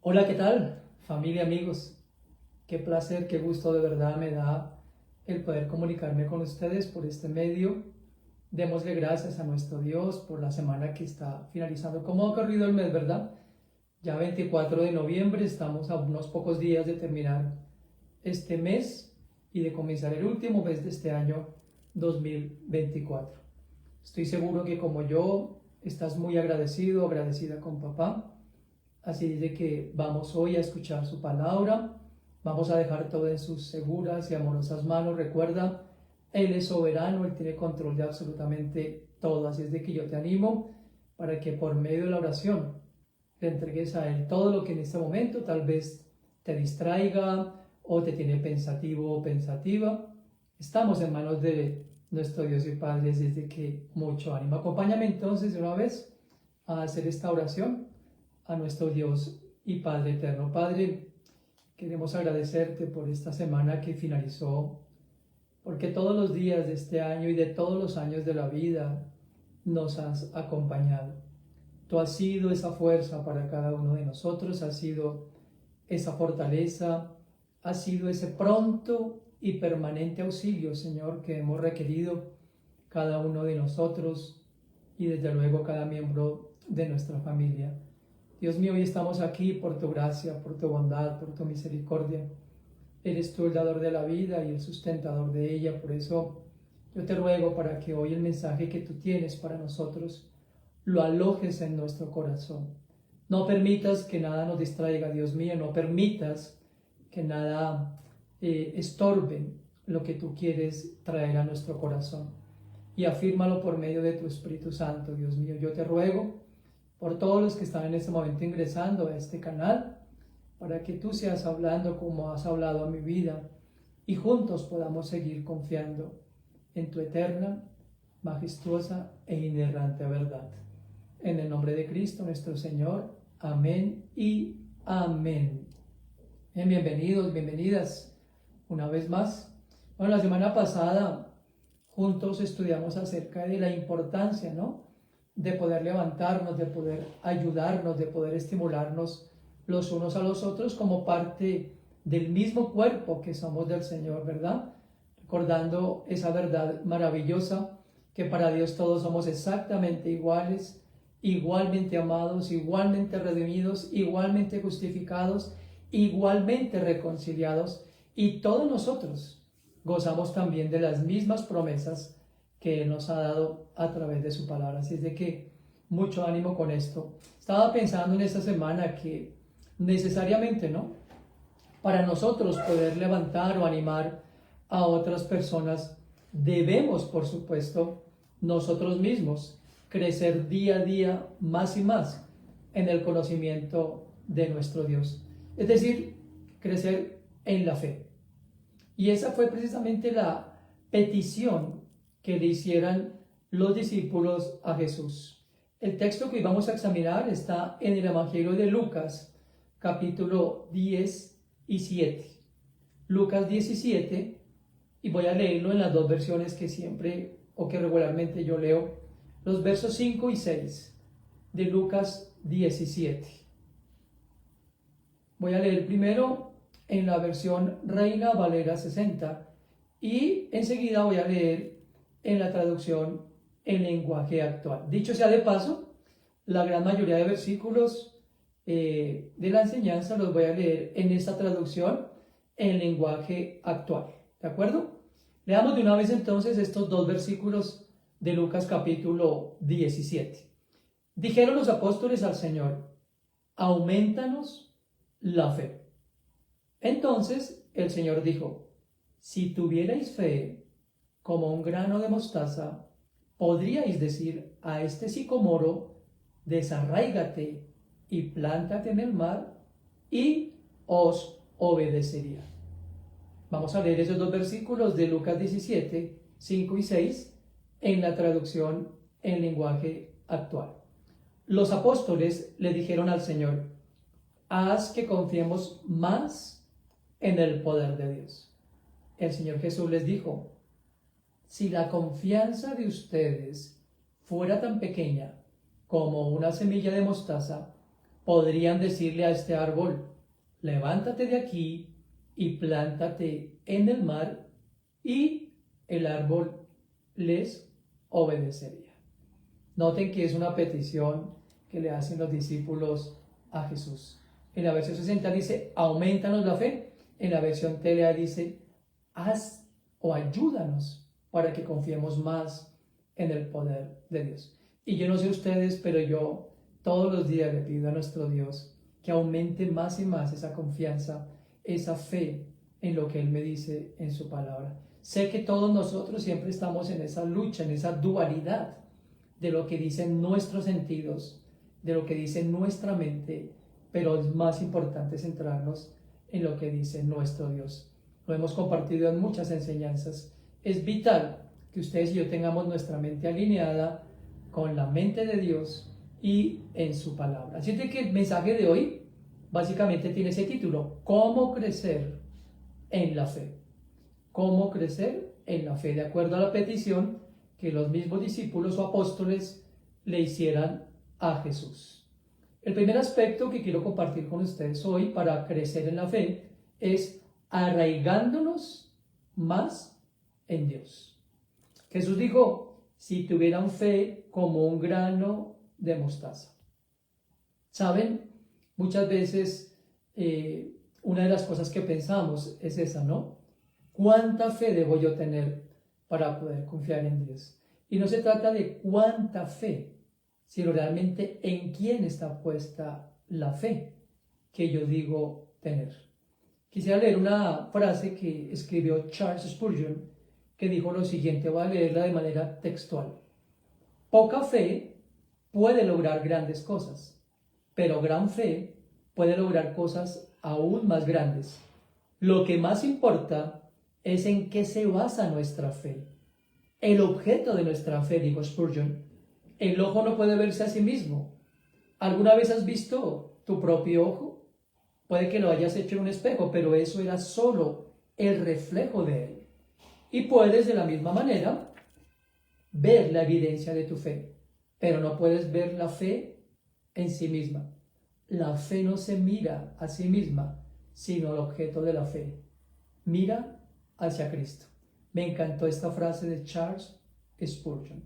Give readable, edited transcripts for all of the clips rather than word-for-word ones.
Hola, ¿qué tal? Familia, amigos. Qué placer, qué gusto de verdad me da el poder comunicarme con ustedes por este medio. Démosle gracias a nuestro Dios por la semana que está finalizando. ¿Cómo ha corrido el mes, verdad? Ya 24 de noviembre, estamos a unos pocos días de terminar este mes y de comenzar el último mes de este año 2024. Estoy seguro que como yo estás muy agradecido, agradecida con papá. Así de que vamos hoy a escuchar su palabra, vamos a dejar todo en sus seguras y amorosas manos. Recuerda, Él es soberano, Él tiene control de absolutamente todo. Así es de que yo te animo para que por medio de la oración le entregues a Él todo lo que en este momento tal vez te distraiga o te tiene pensativo o pensativa. Estamos en manos de nuestro Dios y Padre, así es de que mucho ánimo. Acompáñame entonces de una vez a hacer esta oración a nuestro Dios y Padre eterno. Padre, queremos agradecerte por esta semana que finalizó, porque todos los días de este año y de todos los años de la vida nos has acompañado. Tú has sido esa fuerza para cada uno de nosotros, has sido esa fortaleza, has sido ese pronto y permanente auxilio, Señor, que hemos requerido cada uno de nosotros y desde luego cada miembro de nuestra familia. Dios mío, hoy estamos aquí por tu gracia, por tu bondad, por tu misericordia. Eres tú el dador de la vida y el sustentador de ella. Por eso yo te ruego para que hoy el mensaje que tú tienes para nosotros lo alojes en nuestro corazón. No permitas que nada nos distraiga, Dios mío. No permitas que nada estorbe lo que tú quieres traer a nuestro corazón. Y afírmalo por medio de tu Espíritu Santo, Dios mío. Yo te ruego por todos los que están en este momento ingresando a este canal, para que tú seas hablando como has hablado a mi vida y juntos podamos seguir confiando en tu eterna, majestuosa e inerrante verdad. En el nombre de Cristo nuestro Señor. Amén y amén. Bienvenidos, bienvenidas una vez más. Bueno, la semana pasada juntos estudiamos acerca de la importancia, ¿no?, de poder levantarnos, de poder ayudarnos, de poder estimularnos los unos a los otros como parte del mismo cuerpo que somos del Señor, ¿verdad? Recordando esa verdad maravillosa que para Dios todos somos exactamente iguales, igualmente amados, igualmente redimidos, igualmente justificados, igualmente reconciliados, y todos nosotros gozamos también de las mismas promesas que Él nos ha dado a través de su palabra. Así es de que mucho ánimo con esto. Estaba pensando en esta semana que necesariamente, ¿no?, para nosotros poder levantar o animar a otras personas, debemos, por supuesto, nosotros mismos crecer día a día más y más en el conocimiento de nuestro Dios. Es decir, crecer en la fe. Y esa fue precisamente la petición que le hicieran los discípulos a Jesús. El texto que hoy vamos a examinar está en el Evangelio de Lucas, capítulo 10 y 7. Lucas 17, y voy a leerlo en las dos versiones que siempre o que regularmente yo leo, los versos 5 y 6 de Lucas 17. Voy a leer primero en la versión Reina Valera 60 y enseguida voy a leer en la traducción en lenguaje actual. Dicho sea de paso, la gran mayoría de versículos de la enseñanza los voy a leer en esta traducción en lenguaje actual. ¿De acuerdo? Leamos de una vez entonces estos dos versículos de Lucas capítulo 17. Dijeron los apóstoles al Señor: aumentanos la fe. Entonces el Señor dijo: si tuvierais fe como un grano de mostaza, podríais decir a este sicomoro: desarráigate y plántate en el mar, y os obedecería. Vamos a leer esos dos versículos de Lucas 17, 5 y 6 en la traducción en lenguaje actual. Los apóstoles le dijeron al Señor: haz que confiemos más en el poder de Dios. El Señor Jesús les dijo: si la confianza de ustedes fuera tan pequeña como una semilla de mostaza, podrían decirle a este árbol, levántate de aquí y plántate en el mar, y el árbol les obedecería. Noten que es una petición que le hacen los discípulos a Jesús. En la versión 60 dice, aumentanos la fe. En la versión TLA dice, haz o ayúdanos para que confiemos más en el poder de Dios. Y yo no sé ustedes, pero yo todos los días le pido a nuestro Dios que aumente más y más esa confianza, esa fe en lo que Él me dice en su palabra. Sé que todos nosotros siempre estamos en esa lucha, en esa dualidad de lo que dicen nuestros sentidos, de lo que dice nuestra mente, pero es más importante centrarnos en lo que dice nuestro Dios. Lo hemos compartido en muchas enseñanzas. Es vital que ustedes y yo tengamos nuestra mente alineada con la mente de Dios y en su palabra. Así que el mensaje de hoy básicamente tiene ese título: ¿Cómo crecer en la fe? ¿Cómo crecer en la fe? De acuerdo a la petición que los mismos discípulos o apóstoles le hicieran a Jesús. El primer aspecto que quiero compartir con ustedes hoy para crecer en la fe es arraigándonos más en Dios. Jesús dijo, si tuvieran fe como un grano de mostaza. ¿Saben? Muchas veces una de las cosas que pensamos es esa, ¿no? ¿Cuánta fe debo yo tener para poder confiar en Dios? Y no se trata de cuánta fe, sino realmente en quién está puesta la fe que yo digo tener. Quisiera leer una frase que escribió Charles Spurgeon, que dijo lo siguiente, voy a leerla de manera textual. Poca fe puede lograr grandes cosas, pero gran fe puede lograr cosas aún más grandes. Lo que más importa es en qué se basa nuestra fe. El objeto de nuestra fe, dijo Spurgeon, el ojo no puede verse a sí mismo. ¿Alguna vez has visto tu propio ojo? Puede que lo hayas hecho en un espejo, pero eso era solo el reflejo de él. Y puedes de la misma manera ver la evidencia de tu fe, pero no puedes ver la fe en sí misma. La fe no se mira a sí misma, sino al objeto de la fe. Mira hacia Cristo. Me encantó esta frase de Charles Spurgeon.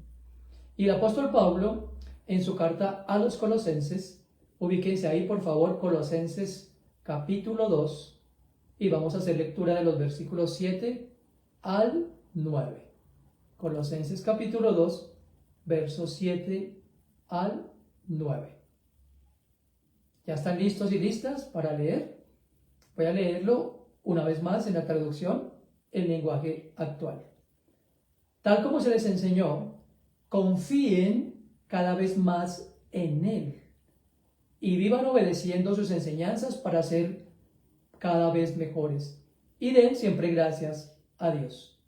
Y el apóstol Pablo, en su carta a los Colosenses, ubíquense ahí por favor, Colosenses capítulo 2, y vamos a hacer lectura de los versículos 7 al 9. Colosenses capítulo 2, versos 7 al 9. ¿Ya están listos y listas para leer? Voy a leerlo una vez más en la traducción en lenguaje actual. Tal como se les enseñó, confíen cada vez más en Él y vivan obedeciendo sus enseñanzas para ser cada vez mejores y den siempre gracias a Dios.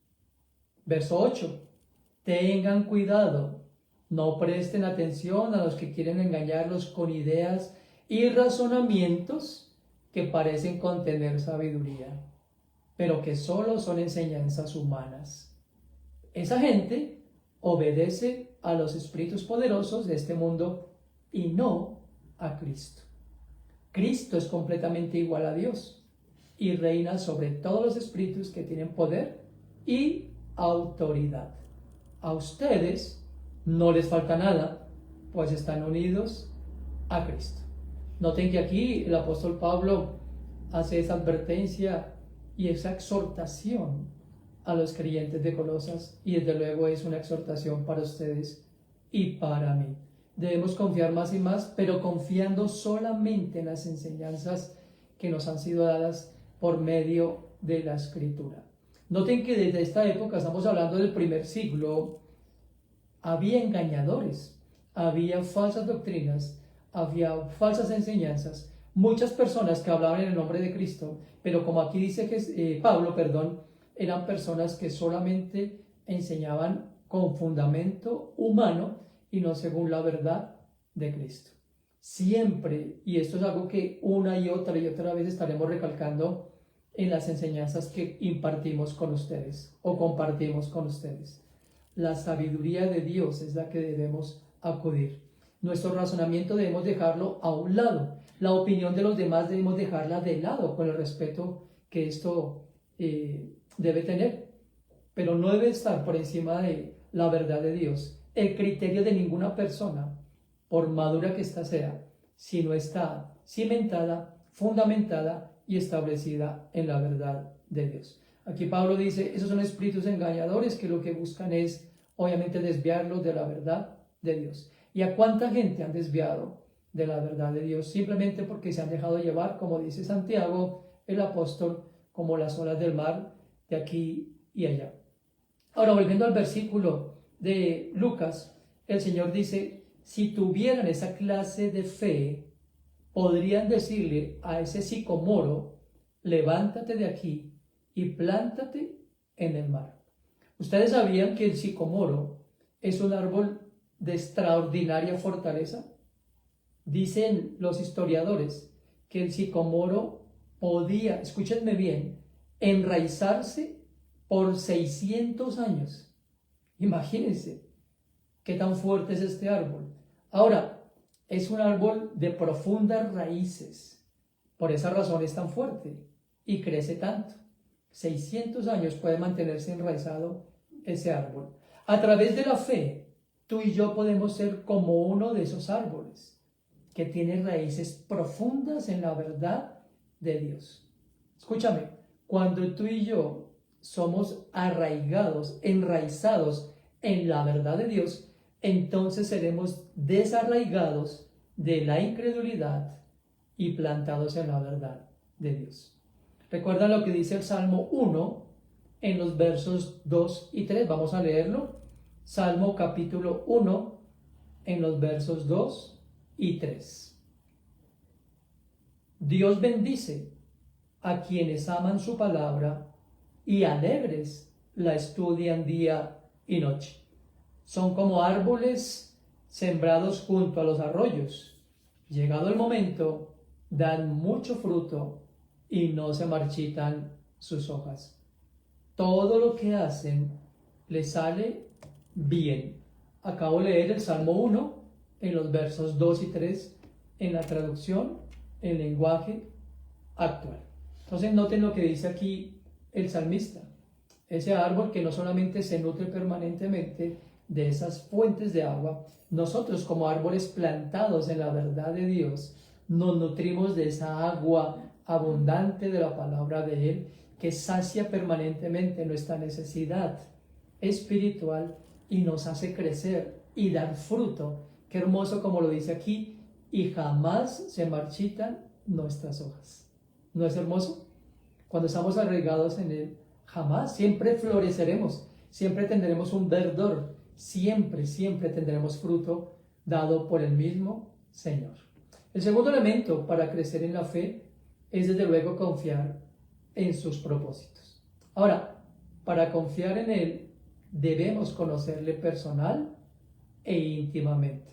Verso 8. Tengan cuidado, no presten atención a los que quieren engañarlos con ideas y razonamientos que parecen contener sabiduría, pero que solo son enseñanzas humanas. Esa gente obedece a los espíritus poderosos de este mundo y no a Cristo. Cristo es completamente igual a Dios y reina sobre todos los espíritus que tienen poder y autoridad. A ustedes no les falta nada, pues están unidos a Cristo. Noten que aquí el apóstol Pablo hace esa advertencia y esa exhortación a los creyentes de Colosas, y desde luego es una exhortación para ustedes y para mí. Debemos confiar más y más, pero confiando solamente en las enseñanzas que nos han sido dadas por medio de la Escritura. Noten que desde esta época, estamos hablando del primer siglo, había engañadores, había falsas doctrinas, había falsas enseñanzas, muchas personas que hablaban en el nombre de Cristo, pero como aquí dice que Pablo, eran personas que solamente enseñaban con fundamento humano y no según la verdad de Cristo. Siempre, y esto es algo que una y otra vez estaremos recalcando en las enseñanzas que impartimos con ustedes o compartimos con ustedes. La sabiduría de Dios es la que debemos acudir. Nuestro razonamiento debemos dejarlo a un lado. La opinión de los demás debemos dejarla de lado con el respeto que esto debe tener. Pero no debe estar por encima de la verdad de Dios. El criterio de ninguna persona, por madura que ésta sea, si no está cimentada, fundamentada y establecida en la verdad de Dios. Aquí Pablo dice, esos son espíritus engañadores que lo que buscan es, obviamente, desviarlos de la verdad de Dios. ¿Y a cuánta gente han desviado de la verdad de Dios? Simplemente porque se han dejado llevar, como dice Santiago, el apóstol, como las olas del mar, de aquí y allá. Ahora, volviendo al versículo de Lucas, el Señor dice, si tuvieran esa clase de fe, podrían decirle a ese sicomoro, levántate de aquí y plántate en el mar. ¿Ustedes sabían que el sicomoro es un árbol de extraordinaria fortaleza? Dicen los historiadores que el sicomoro podía, escúchenme bien, enraizarse por 600 años. Imagínense qué tan fuerte es este árbol. Ahora, es un árbol de profundas raíces. Por esa razón es tan fuerte y crece tanto. 600 años puede mantenerse enraizado ese árbol. A través de la fe, tú y yo podemos ser como uno de esos árboles que tiene raíces profundas en la verdad de Dios. Escúchame, cuando tú y yo somos arraigados, enraizados en la verdad de Dios, entonces seremos desarraigados de la incredulidad y plantados en la verdad de Dios. Recuerda lo que dice el Salmo 1 en los versos 2 y 3. Vamos a leerlo. Salmo capítulo 1 en los versos 2 y 3. Dios bendice a quienes aman su palabra y alegres la estudian día y noche. Son como árboles sembrados junto a los arroyos. Llegado el momento, dan mucho fruto y no se marchitan sus hojas. Todo lo que hacen les sale bien. Acabo de leer el Salmo 1 en los versos 2 y 3 en la traducción en lenguaje actual. Entonces noten lo que dice aquí el salmista. Ese árbol que no solamente se nutre permanentemente de esas fuentes de agua, nosotros como árboles plantados en la verdad de Dios, nos nutrimos de esa agua abundante de la palabra de Él, que sacia permanentemente nuestra necesidad espiritual y nos hace crecer y dar fruto. Qué hermoso como lo dice aquí, y jamás se marchitan nuestras hojas. ¿No es hermoso? Cuando estamos arraigados en Él, jamás, siempre floreceremos, siempre tendremos un verdor, siempre tendremos fruto dado por el mismo Señor. El segundo elemento para crecer en la fe es desde luego confiar en sus propósitos. Ahora, para confiar en Él debemos conocerle personal e íntimamente.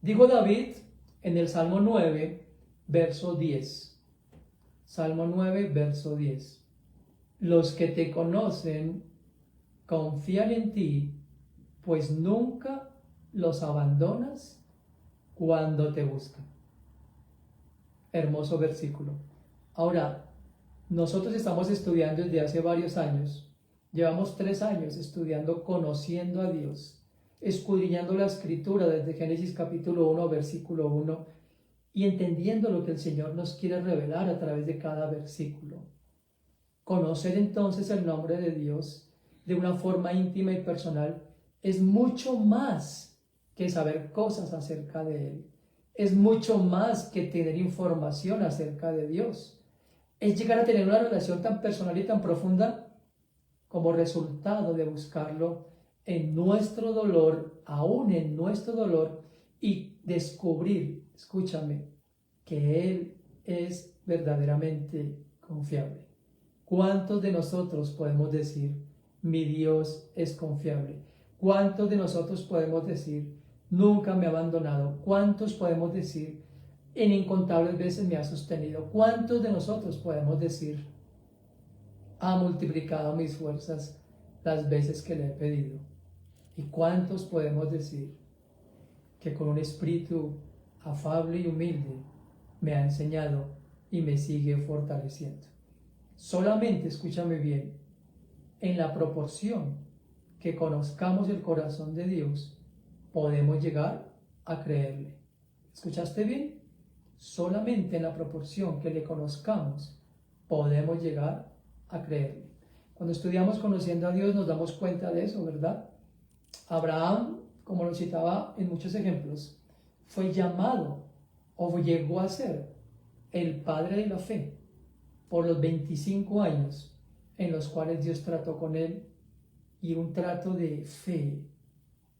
Dijo David en el Salmo 9, verso 10. Salmo 9, verso 10. Los que te conocen confían en ti, pues nunca los abandonas cuando te buscan. Hermoso versículo. Ahora, nosotros estamos estudiando desde hace varios años. Llevamos 3 años estudiando, conociendo a Dios, escudriñando la Escritura desde Génesis capítulo 1, versículo 1, y entendiendo lo que el Señor nos quiere revelar a través de cada versículo. Conocer entonces el nombre de Dios de una forma íntima y personal es mucho más que saber cosas acerca de Él. Es mucho más que tener información acerca de Dios. Es llegar a tener una relación tan personal y tan profunda como resultado de buscarlo en nuestro dolor, aún en nuestro dolor, y descubrir, escúchame, que Él es verdaderamente confiable. ¿Cuántos de nosotros podemos decir, mi Dios es confiable? ¿Cuántos de nosotros podemos decir, nunca me ha abandonado? ¿Cuántos podemos decir, en incontables veces me ha sostenido? ¿Cuántos de nosotros podemos decir, ha multiplicado mis fuerzas las veces que le he pedido? ¿Y cuántos podemos decir que con un espíritu afable y humilde me ha enseñado y me sigue fortaleciendo. Solamente, escúchame bien, en la proporción que conozcamos el corazón de Dios, podemos llegar a creerle. ¿Escuchaste bien? Solamente en la proporción que le conozcamos, podemos llegar a creerle. Cuando estudiamos conociendo a Dios nos damos cuenta de eso, ¿verdad? Abraham, como lo citaba en muchos ejemplos, fue llamado o llegó a ser el padre de la fe por los 25 años en los cuales Dios trató con él, y un trato de fe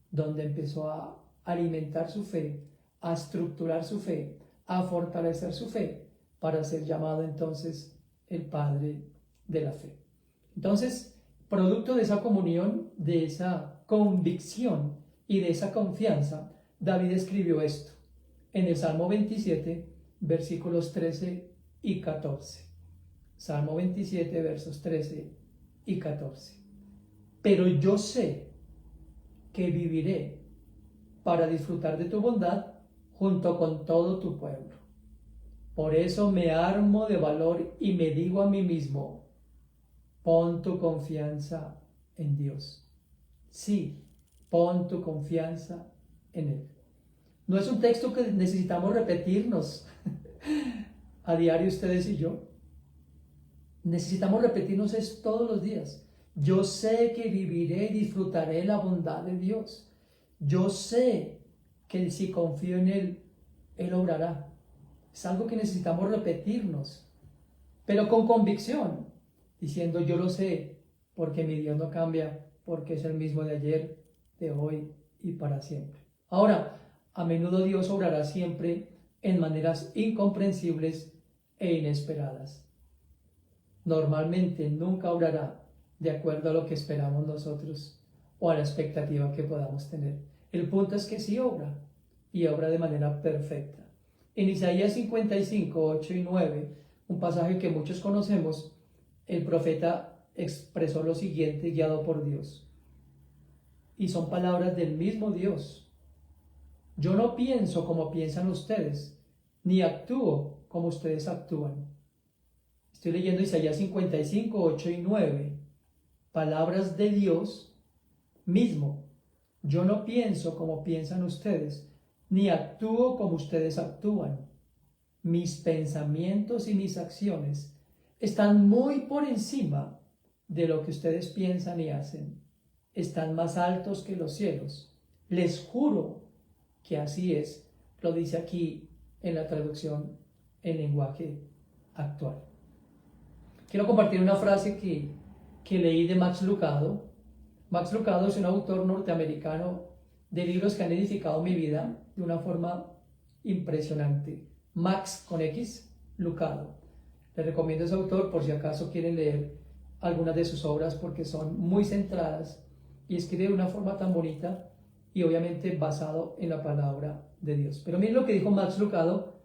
donde empezó a alimentar su fe, a estructurar su fe, a fortalecer su fe para ser llamado entonces el padre de la fe. Entonces, producto de esa comunión, de esa convicción y de esa confianza, David escribió esto en el Salmo 27, versículos 13 y 14. Salmo 27, versos 13 y 14. Pero yo sé que viviré para disfrutar de tu bondad junto con todo tu pueblo. Por eso me armo de valor y me digo a mí mismo, pon tu confianza en Dios. Sí, pon tu confianza en Él. No es un texto que necesitamos repetirnos a diario ustedes y yo. Necesitamos repetirnos esto todos los días. Yo sé que viviré y disfrutaré la bondad de Dios. Yo sé que si confío en Él, Él obrará. Es algo que necesitamos repetirnos, pero con convicción, diciendo yo lo sé, porque mi Dios no cambia, porque es el mismo de ayer, de hoy y para siempre. Ahora, a menudo Dios obrará siempre en maneras incomprensibles e inesperadas. Normalmente nunca obrará de acuerdo a lo que esperamos nosotros o a la expectativa que podamos tener. El punto es que sí obra, y obra de manera perfecta. En Isaías 55, 8 y 9, un pasaje que muchos conocemos, el profeta expresó lo siguiente guiado por Dios. Y son palabras del mismo Dios. Yo no pienso como piensan ustedes, ni actúo como ustedes actúan. Estoy leyendo Isaías 55, 8 y 9. Palabras de Dios mismo. Yo no pienso como piensan ustedes, ni actúo como ustedes actúan. Mis pensamientos y mis acciones están muy por encima de lo que ustedes piensan y hacen. Están más altos que los cielos. Les juro que así es. Lo dice aquí en la traducción en lenguaje actual. Quiero compartir una frase que leí de Max Lucado. Max Lucado es un autor norteamericano de libros que han edificado mi vida de una forma impresionante. Max con X, Lucado. Les recomiendo a ese autor por si acaso quieren leer algunas de sus obras porque son muy centradas y escribe de una forma tan bonita y obviamente basado en la palabra de Dios. Pero miren lo que dijo Max Lucado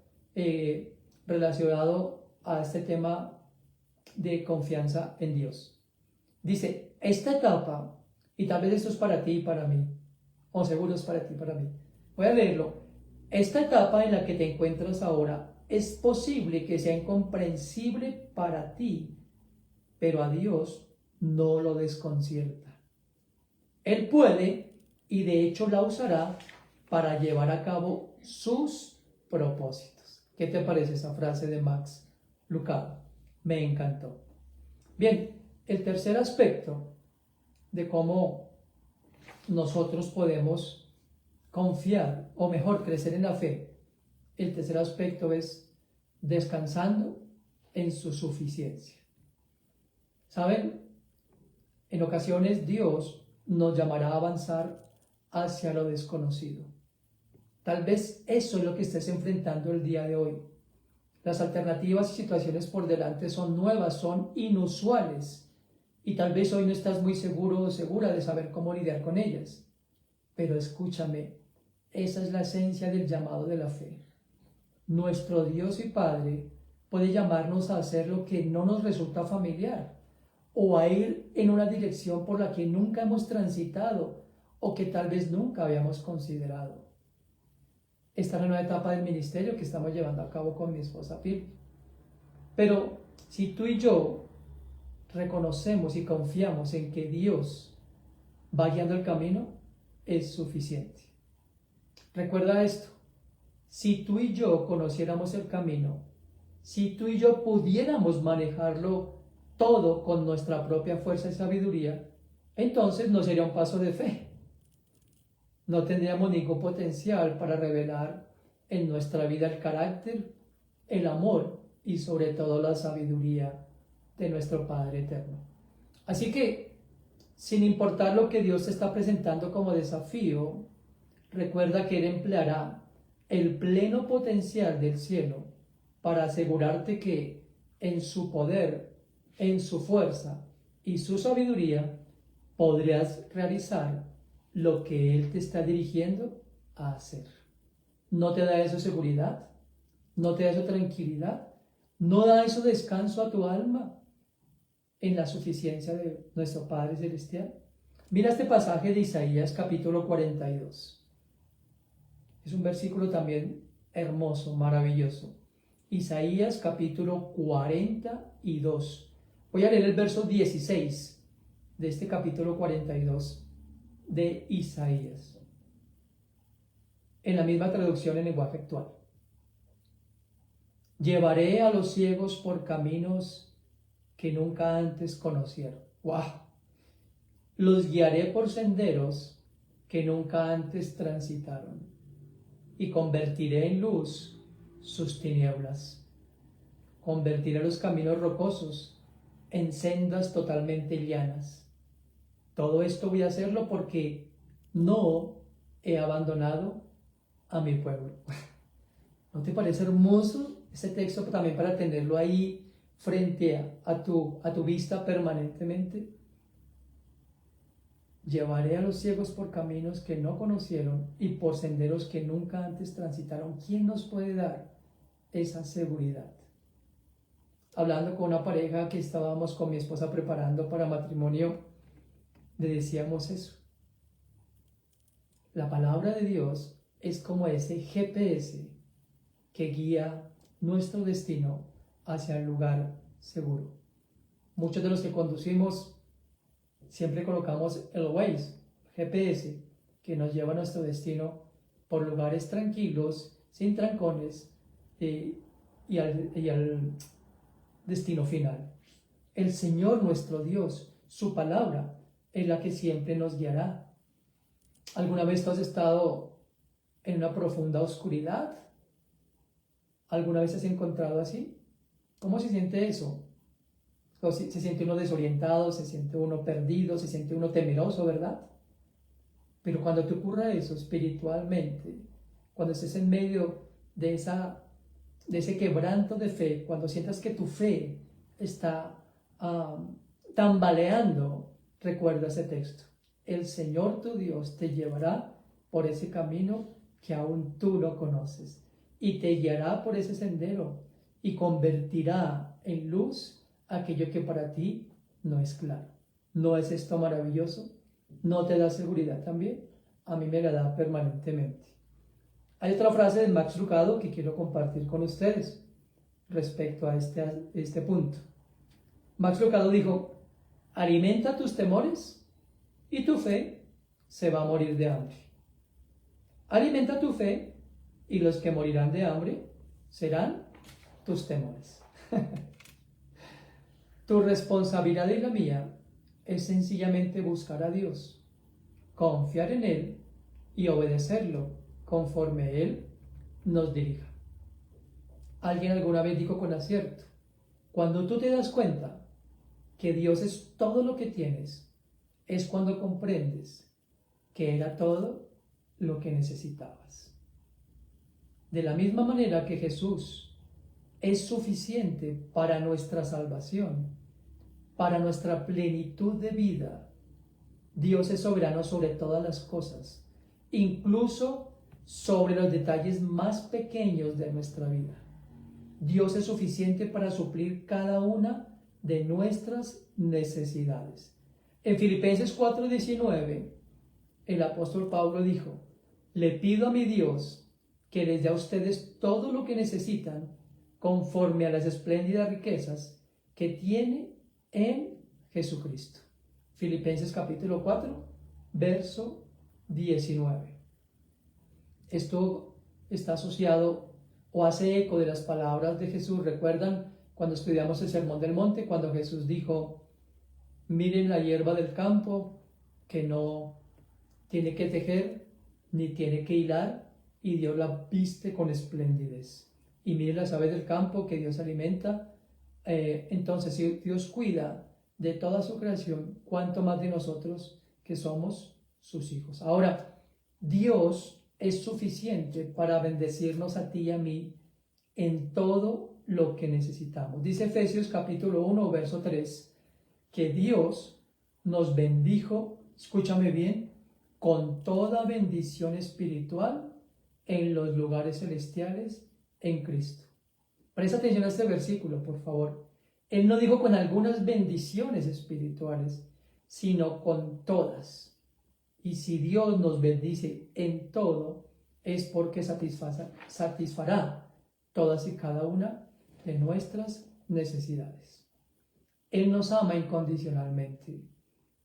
relacionado a este tema de confianza en Dios. Dice, esta etapa, y tal vez esto es para ti y para mí, o seguro es para ti y para mí. Voy a leerlo. Esta etapa en la que te encuentras ahora es posible que sea incomprensible para ti, pero a Dios no lo desconcierta. Él puede, y de hecho la usará, para llevar a cabo sus propósitos. ¿Qué te parece esa frase de Max Lucado? Me encantó. Bien, el tercer aspecto de cómo nosotros podemos confiar, o mejor, crecer en la fe, el tercer aspecto es descansando en su suficiencia. ¿Saben? En ocasiones Dios nos llamará a avanzar hacia lo desconocido. Tal vez eso es lo que estés enfrentando el día de hoy. Las alternativas y situaciones por delante son nuevas, son inusuales, y tal vez hoy no estás muy seguro o segura de saber cómo lidiar con ellas. Pero escúchame, esa es la esencia del llamado de la fe. Nuestro Dios y Padre puede llamarnos a hacer lo que no nos resulta familiar, o a ir en una dirección por la que nunca hemos transitado o que tal vez nunca habíamos considerado. Esta es la nueva etapa del ministerio que estamos llevando a cabo con mi esposa Pil. Pero si tú y yo reconocemos y confiamos en que Dios va guiando el camino, es suficiente. Recuerda esto, si tú y yo conociéramos el camino, si tú y yo pudiéramos manejarlo todo con nuestra propia fuerza y sabiduría, entonces no sería un paso de fe. No tendríamos ningún potencial para revelar en nuestra vida el carácter, el amor y sobre todo la sabiduría de nuestro Padre Eterno. Así que, sin importar lo que Dios te está presentando como desafío, recuerda que Él empleará el pleno potencial del cielo para asegurarte que en su poder, en su fuerza y su sabiduría podrás realizar lo que Él te está dirigiendo a hacer. ¿No te da eso seguridad? ¿No te da eso tranquilidad? ¿No da eso descanso a tu alma en la suficiencia de nuestro Padre Celestial? Mira este pasaje de Isaías capítulo 42. Es un versículo también hermoso, maravilloso. Isaías capítulo 42. Voy a leer el verso 16 de este capítulo 42 de Isaías, en la misma traducción en lenguaje actual. Llevaré a los ciegos por caminos que nunca antes conocieron. ¡Wow! Los guiaré por senderos que nunca antes transitaron, y convertiré en luz sus tinieblas. Convertiré los caminos rocosos en sendas totalmente llanas. Todo esto voy a hacerlo porque no he abandonado a mi pueblo. ¿No te parece hermoso ese texto también para tenerlo ahí frente a tu vista permanentemente? Llevaré a los ciegos por caminos que no conocieron y por senderos que nunca antes transitaron. ¿Quién nos puede dar esa seguridad? Hablando con una pareja que estábamos con mi esposa preparando para matrimonio, le decíamos eso. La palabra de Dios es como ese GPS que guía nuestro destino hacia el lugar seguro. Muchos de los que conducimos siempre colocamos el Waze, GPS, que nos lleva a nuestro destino por lugares tranquilos, sin trancones, y al destino final. El Señor nuestro Dios, su palabra, es la que siempre nos guiará. ¿Alguna vez tú has estado en una profunda oscuridad? ¿Alguna vez te has encontrado así? ¿Cómo se siente eso? Se siente uno desorientado, se siente uno perdido, se siente uno temeroso, ¿verdad? Pero cuando te ocurra eso espiritualmente, cuando estés en medio de ese quebranto de fe, cuando sientas que tu fe está tambaleando, recuerda ese texto. El Señor tu Dios te llevará por ese camino que aún tú no conoces y te guiará por ese sendero y convertirá en luz aquello que para ti no es claro. ¿No es esto maravilloso? ¿No te da seguridad también? A mí me la da permanentemente. Hay otra frase de Max Lucado que quiero compartir con ustedes respecto a este punto. Max Lucado dijo: alimenta tus temores y tu fe se va a morir de hambre. Alimenta tu fe y los que morirán de hambre serán tus temores. Tu responsabilidad y la mía es sencillamente buscar a Dios, confiar en Él y obedecerlo conforme Él nos dirija. Alguien alguna vez dijo con acierto: cuando tú te das cuenta que Dios es todo lo que tienes, es cuando comprendes que era todo lo que necesitabas. De la misma manera que Jesús es suficiente para nuestra salvación, para nuestra plenitud de vida, Dios es soberano sobre todas las cosas, incluso sobre los detalles más pequeños de nuestra vida. Dios es suficiente para suplir cada una de nuestras necesidades. En Filipenses 4:19, el apóstol Pablo dijo: le pido a mi Dios, que les dé a ustedes todo lo que necesitan conforme a las espléndidas riquezas que tiene en Jesucristo. Filipenses capítulo 4, verso 19. Esto está asociado o hace eco de las palabras de Jesús. ¿Recuerdan cuando estudiamos el Sermón del Monte, cuando Jesús dijo: miren la hierba del campo, que no tiene que tejer ni tiene que hilar, y Dios la viste con esplendidez? Y miren las aves del campo, que Dios alimenta. Entonces, si Dios cuida de toda su creación, ¿cuánto más de nosotros que somos sus hijos? Ahora, Dios es suficiente para bendecirnos a ti y a mí en todo lo que necesitamos. Dice Efesios capítulo 1, verso 3, que Dios nos bendijo, escúchame bien, con toda bendición espiritual en los lugares celestiales en Cristo. Presta atención a este versículo, por favor. Él no dijo con algunas bendiciones espirituales, sino con todas. Y si Dios nos bendice en todo, es porque satisfará todas y cada una de nuestras necesidades. Él nos ama incondicionalmente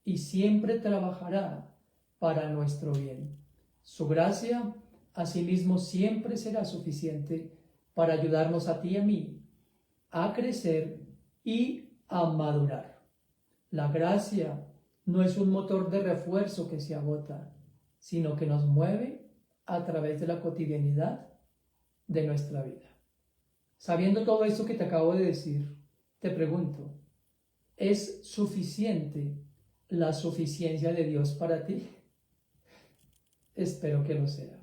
y siempre trabajará para nuestro bien. Su gracia, asimismo, siempre será suficiente para ayudarnos a ti y a mí a crecer y a madurar. La gracia no es un motor de refuerzo que se agota, sino que nos mueve a través de la cotidianidad de nuestra vida. Sabiendo todo esto que te acabo de decir, te pregunto, ¿es suficiente la suficiencia de Dios para ti? Espero que lo sea.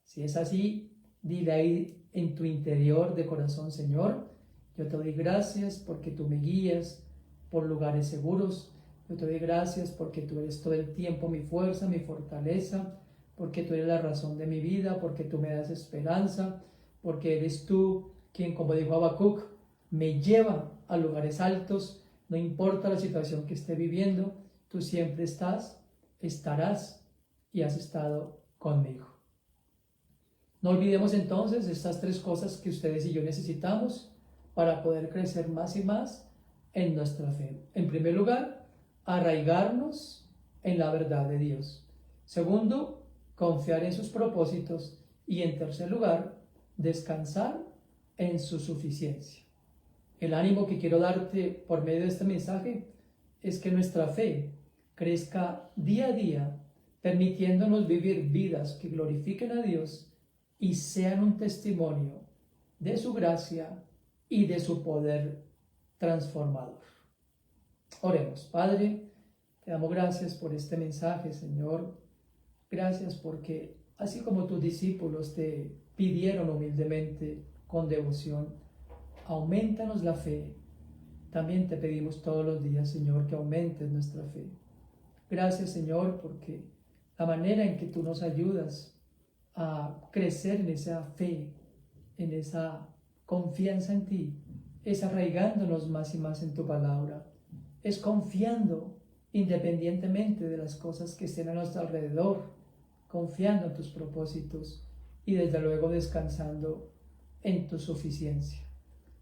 Si es así, dile ahí en tu interior de corazón: Señor, yo te doy gracias porque tú me guías por lugares seguros. Yo te doy gracias porque tú eres todo el tiempo mi fuerza, mi fortaleza, porque tú eres la razón de mi vida, porque tú me das esperanza, porque eres tú quien, como dijo Habacuc, me lleva a lugares altos. No importa la situación que esté viviendo, tú siempre estás, estarás y has estado conmigo. No olvidemos entonces estas tres cosas que ustedes y yo necesitamos para poder crecer más y más en nuestra fe. En primer lugar, arraigarnos en la verdad de Dios. Segundo, confiar en sus propósitos. Y en tercer lugar, descansar en su suficiencia. El ánimo que quiero darte por medio de este mensaje es que nuestra fe crezca día a día, permitiéndonos vivir vidas que glorifiquen a Dios y sean un testimonio de su gracia y de su poder transformador. Oremos. Padre, te damos gracias por este mensaje, Señor. Gracias porque así como tus discípulos te pidieron humildemente, con devoción, aumentanos la fe. También te pedimos todos los días, Señor, que aumentes nuestra fe. Gracias, Señor, porque la manera en que tú nos ayudas a crecer en esa fe, en esa confianza en ti, es arraigándonos más y más en tu palabra, es confiando independientemente de las cosas que estén a nuestro alrededor, confiando en tus propósitos y desde luego descansando en tu suficiencia.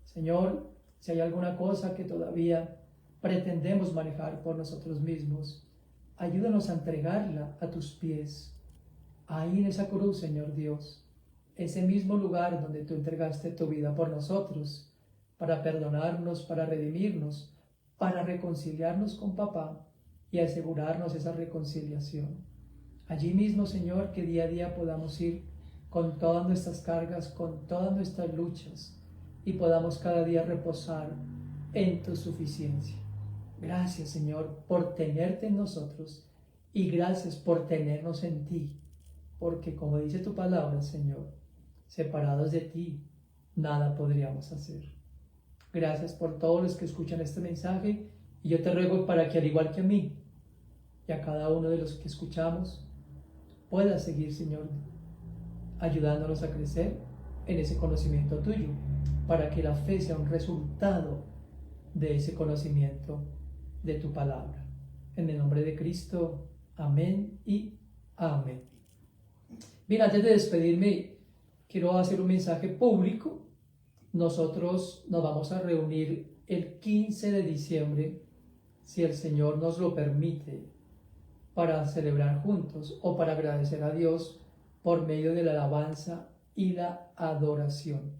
Señor, si hay alguna cosa que todavía pretendemos manejar por nosotros mismos, ayúdanos a entregarla a tus pies. Ahí en esa cruz, Señor Dios, ese mismo lugar donde tú entregaste tu vida por nosotros, para perdonarnos, para redimirnos, para reconciliarnos con Papá y asegurarnos esa reconciliación. Allí mismo, Señor, que día a día podamos ir con todas nuestras cargas, con todas nuestras luchas, y podamos cada día reposar en tu suficiencia. Gracias, Señor, por tenerte en nosotros y gracias por tenernos en ti, porque como dice tu palabra, Señor, separados de ti, nada podríamos hacer. Gracias por todos los que escuchan este mensaje y yo te ruego para que, al igual que a mí y a cada uno de los que escuchamos, puedas seguir, Señor, ayudándonos a crecer en ese conocimiento tuyo, para que la fe sea un resultado de ese conocimiento de tu palabra. En el nombre de Cristo, amén y amén. Bien, antes de despedirme, quiero hacer un mensaje público. Nosotros nos vamos a reunir el 15 de diciembre, si el Señor nos lo permite, para celebrar juntos o para agradecer a Dios por medio de la alabanza y la adoración.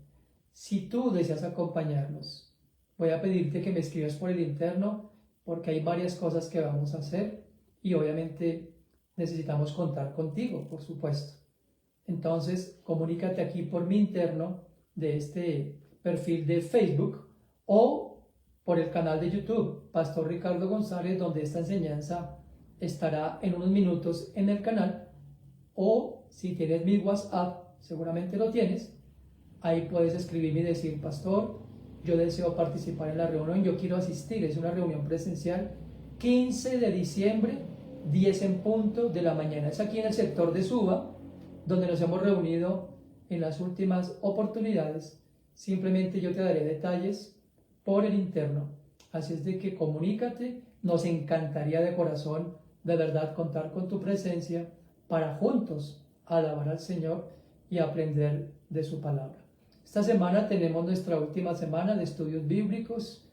Si tú deseas acompañarnos, voy a pedirte que me escribas por el interno porque hay varias cosas que vamos a hacer y obviamente necesitamos contar contigo, por supuesto. Entonces, comunícate aquí por mi interno de este perfil de Facebook o por el canal de YouTube, Pastor Ricardo González, donde esta enseñanza estará en unos minutos en el canal. O si tienes mi WhatsApp, seguramente lo tienes, ahí puedes escribirme y decir: Pastor, yo deseo participar en la reunión, yo quiero asistir, es una reunión presencial, 15 de diciembre, 10 en punto de la mañana. Es aquí en el sector de Suba, donde nos hemos reunido en las últimas oportunidades. Simplemente yo te daré detalles por el interno. Así es de que comunícate, nos encantaría de corazón, de verdad, contar con tu presencia para juntos alabar al Señor y aprender de su palabra. Esta semana tenemos nuestra última semana de estudios bíblicos.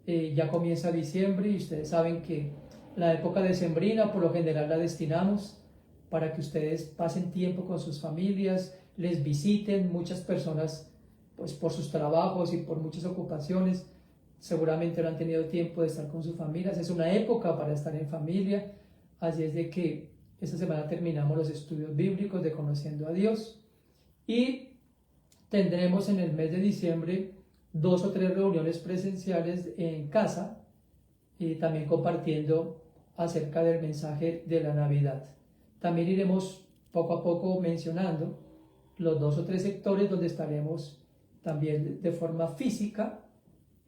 Ya comienza diciembre y ustedes saben que la época decembrina por lo general la destinamos para que ustedes pasen tiempo con sus familias, les visiten. Muchas personas, pues por sus trabajos y por muchas ocupaciones, seguramente no han tenido tiempo de estar con sus familias. Es una época para estar en familia. Así es de que esta semana terminamos los estudios bíblicos de Conociendo a Dios y tendremos en el mes de diciembre 2 o 3 reuniones presenciales en casa y también compartiendo acerca del mensaje de la Navidad. También iremos poco a poco mencionando los 2 o 3 sectores donde estaremos también de forma física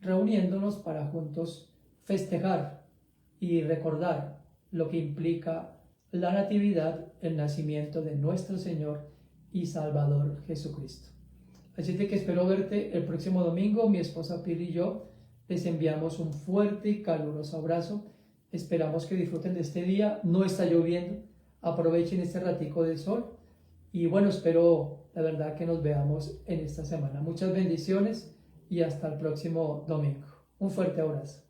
reuniéndonos para juntos festejar y recordar lo que implica la natividad, el nacimiento de nuestro Señor y Salvador Jesucristo. Así que espero verte el próximo domingo. Mi esposa Pili y yo les enviamos un fuerte y caluroso abrazo. Esperamos que disfruten de este día. No está lloviendo. Aprovechen este ratico del sol. Y bueno, espero la verdad que nos veamos en esta semana. Muchas bendiciones y hasta el próximo domingo. Un fuerte abrazo.